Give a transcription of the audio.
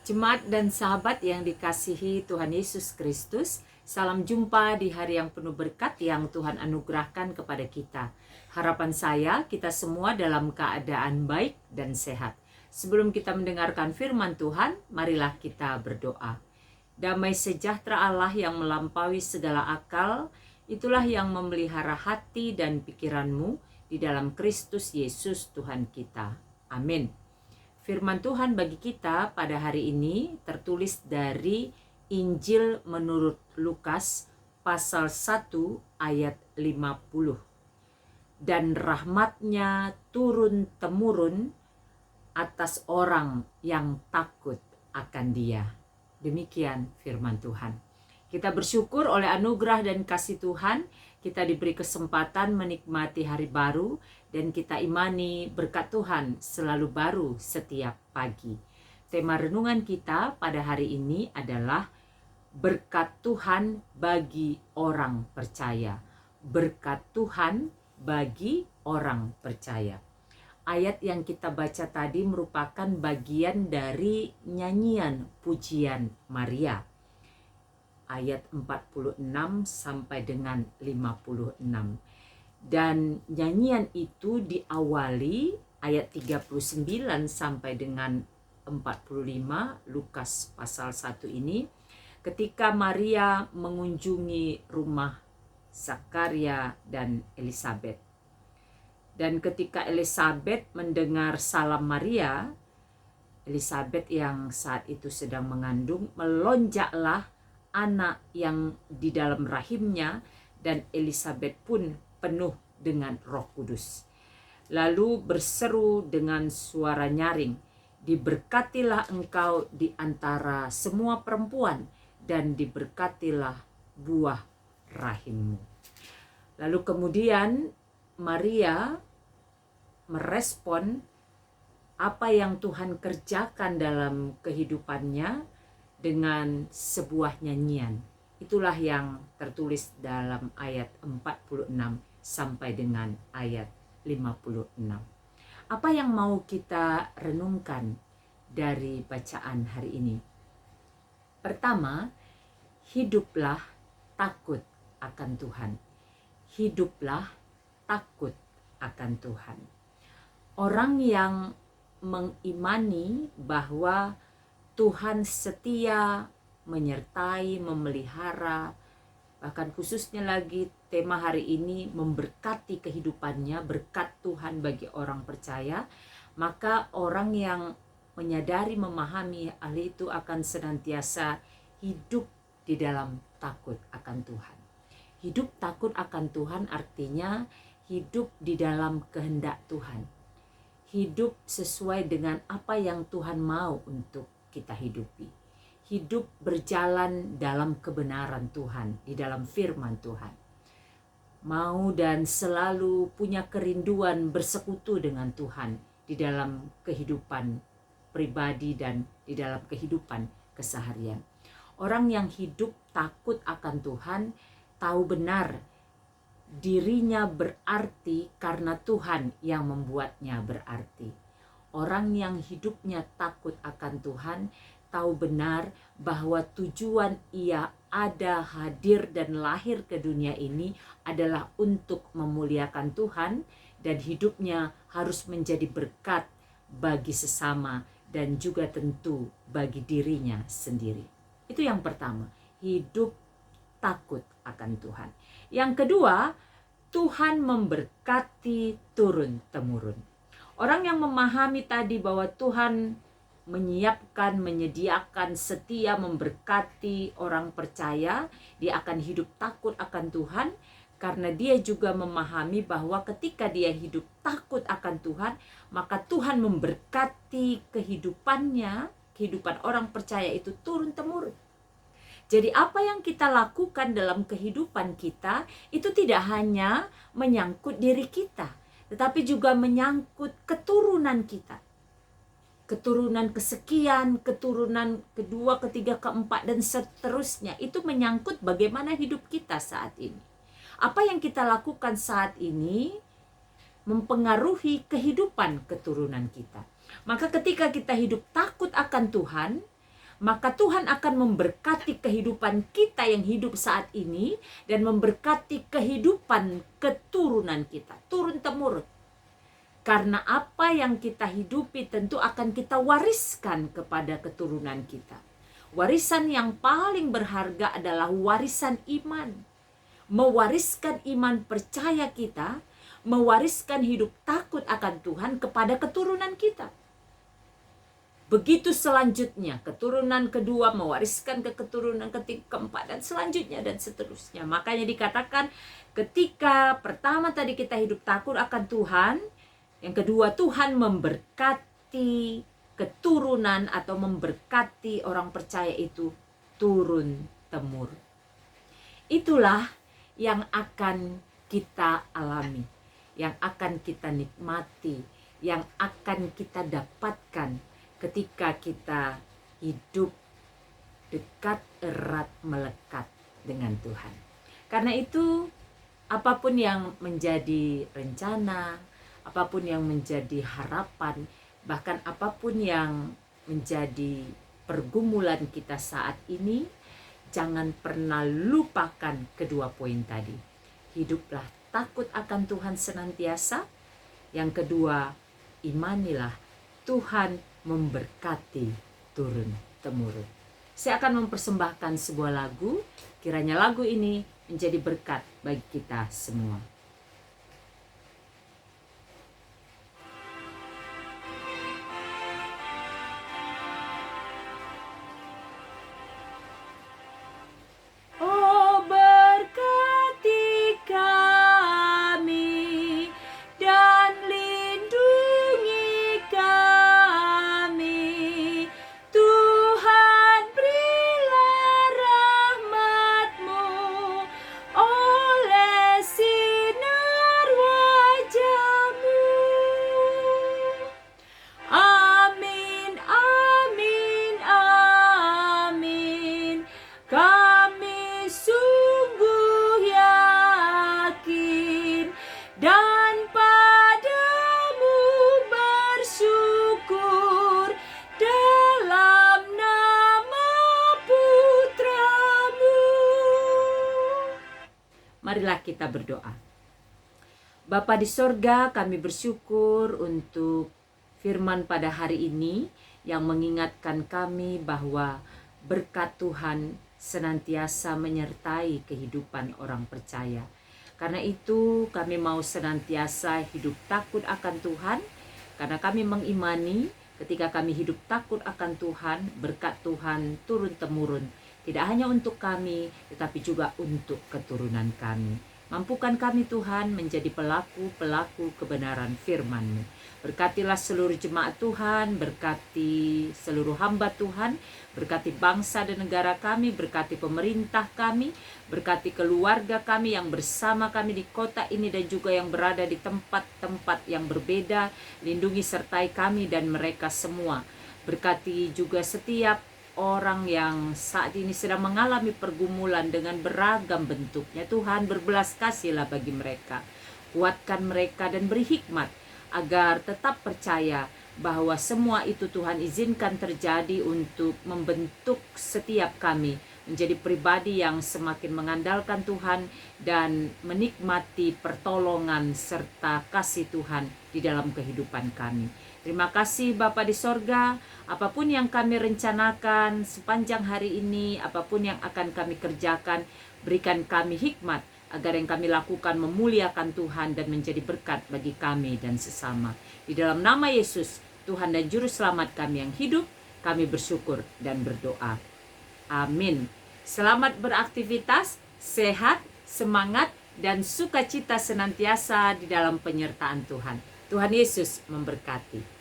Jemaat dan sahabat yang dikasihi Tuhan Yesus Kristus, salam jumpa di hari yang penuh berkat yang Tuhan anugerahkan kepada kita. Harapan saya, kita semua dalam keadaan baik dan sehat. Sebelum kita mendengarkan firman Tuhan, marilah kita berdoa. Damai sejahtera Allah yang melampaui segala akal, itulah yang memelihara hati dan pikiranmu di dalam Kristus Yesus Tuhan kita. Amin. Firman Tuhan bagi kita pada hari ini tertulis dari Injil menurut Lukas pasal 1 ayat 50. Dan rahmatnya turun-temurun atas orang yang takut akan Dia. Demikian firman Tuhan. Kita bersyukur oleh anugerah dan kasih Tuhan, kita diberi kesempatan menikmati hari baru, dan kita imani berkat Tuhan selalu baru setiap pagi. Tema renungan kita pada hari ini adalah berkat Tuhan bagi orang percaya. Berkat Tuhan bagi orang percaya. Ayat yang kita baca tadi merupakan bagian dari nyanyian pujian Maria. Ayat 46 sampai dengan 56. Dan nyanyian itu diawali ayat 39 sampai dengan 45 Lukas pasal 1 ini, ketika Maria mengunjungi rumah Zakaria dan Elisabet. Dan ketika Elisabet mendengar salam Maria, Elisabet yang saat itu sedang mengandung, melonjaklah anak yang di dalam rahimnya, dan Elisabet pun penuh dengan Roh Kudus. Lalu berseru dengan suara nyaring, "Diberkatilah engkau di antara semua perempuan, dan diberkatilah buah rahimmu." Lalu kemudian Maria merespon apa yang Tuhan kerjakan dalam kehidupannya dengan sebuah nyanyian. Itulah yang tertulis dalam ayat 46 sampai dengan ayat 56. Apa yang mau kita renungkan dari bacaan hari ini? Pertama, hiduplah takut akan Tuhan. Hiduplah takut akan Tuhan. Orang yang mengimani bahwa Tuhan setia, menyertai, memelihara, bahkan khususnya lagi tema hari ini memberkati kehidupannya, berkat Tuhan bagi orang percaya, maka orang yang menyadari, memahami hal itu akan senantiasa hidup di dalam takut akan Tuhan. Hidup takut akan Tuhan artinya hidup di dalam kehendak Tuhan. Hidup sesuai dengan apa yang Tuhan mau untuk kita hidupi. Hidup berjalan dalam kebenaran Tuhan, di dalam firman Tuhan. Mau dan selalu punya kerinduan bersekutu dengan Tuhan di dalam kehidupan pribadi dan di dalam kehidupan keseharian. Orang yang hidup takut akan Tuhan tahu benar dirinya berarti karena Tuhan yang membuatnya berarti. Orang yang hidupnya takut akan Tuhan tahu benar bahwa tujuan ia ada, hadir dan lahir ke dunia ini adalah untuk memuliakan Tuhan, dan hidupnya harus menjadi berkat bagi sesama dan juga tentu bagi dirinya sendiri. Itu yang pertama, hidup takut akan Tuhan. Yang kedua, Tuhan memberkati turun-temurun. Orang yang memahami tadi bahwa Tuhan menyiapkan, menyediakan, setia, memberkati orang percaya, dia akan hidup takut akan Tuhan, karena dia juga memahami bahwa ketika dia hidup takut akan Tuhan, maka Tuhan memberkati kehidupannya, kehidupan orang percaya itu turun-temurun. Jadi apa yang kita lakukan dalam kehidupan kita itu tidak hanya menyangkut diri kita, tetapi juga menyangkut keturunan kita. Keturunan kesekian, keturunan kedua, ketiga, keempat, dan seterusnya. Itu menyangkut bagaimana hidup kita saat ini. Apa yang kita lakukan saat ini mempengaruhi kehidupan keturunan kita. Maka ketika kita hidup takut akan Tuhan, maka Tuhan akan memberkati kehidupan kita yang hidup saat ini dan memberkati kehidupan keturunan kita, turun-temurun. Karena apa yang kita hidupi tentu akan kita wariskan kepada keturunan kita. Warisan yang paling berharga adalah warisan iman. Mewariskan iman percaya kita, mewariskan hidup takut akan Tuhan kepada keturunan kita. Begitu selanjutnya, keturunan kedua mewariskan ke keturunan ketiga, keempat, dan selanjutnya dan seterusnya. Makanya dikatakan ketika pertama tadi kita hidup takut akan Tuhan, yang kedua Tuhan memberkati keturunan atau memberkati orang percaya itu turun-temurun. Itulah yang akan kita alami, yang akan kita nikmati, yang akan kita dapatkan ketika kita hidup dekat, erat, melekat dengan Tuhan. Karena itu, apapun yang menjadi rencana, apapun yang menjadi harapan, bahkan apapun yang menjadi pergumulan kita saat ini, jangan pernah lupakan kedua poin tadi. Hiduplah takut akan Tuhan senantiasa. Yang kedua, imanilah Tuhan memberkati turun-temurun. Saya akan mempersembahkan sebuah lagu, kiranya lagu ini menjadi berkat bagi kita semua. Marilah kita berdoa. Bapa di sorga, kami bersyukur untuk firman pada hari ini yang mengingatkan kami bahwa berkat Tuhan senantiasa menyertai kehidupan orang percaya. Karena itu kami mau senantiasa hidup takut akan Tuhan, karena kami mengimani ketika kami hidup takut akan Tuhan, berkat Tuhan turun-temurun. Tidak hanya untuk kami, tetapi juga untuk keturunan kami. Mampukan kami Tuhan menjadi pelaku-pelaku kebenaran firman-Mu. Berkatilah seluruh jemaat Tuhan, berkati seluruh hamba Tuhan, berkati bangsa dan negara kami, berkati pemerintah kami, berkati keluarga kami yang bersama kami di kota ini dan juga yang berada di tempat-tempat yang berbeda. Lindungi sertai kami dan mereka semua. Berkati juga setiap orang yang saat ini sedang mengalami pergumulan dengan beragam bentuknya. Tuhan, berbelas kasihlah bagi mereka. Kuatkan mereka dan beri hikmat agar tetap percaya bahwa semua itu Tuhan izinkan terjadi untuk membentuk setiap kami menjadi pribadi yang semakin mengandalkan Tuhan dan menikmati pertolongan serta kasih Tuhan di dalam kehidupan kami. Terima kasih Bapa di sorga, apapun yang kami rencanakan sepanjang hari ini, apapun yang akan kami kerjakan, berikan kami hikmat agar yang kami lakukan memuliakan Tuhan dan menjadi berkat bagi kami dan sesama. Di dalam nama Yesus, Tuhan dan Juru Selamat kami yang hidup, kami bersyukur dan berdoa. Amin. Selamat beraktivitas, sehat, semangat, dan sukacita senantiasa di dalam penyertaan Tuhan. Tuhan Yesus memberkati.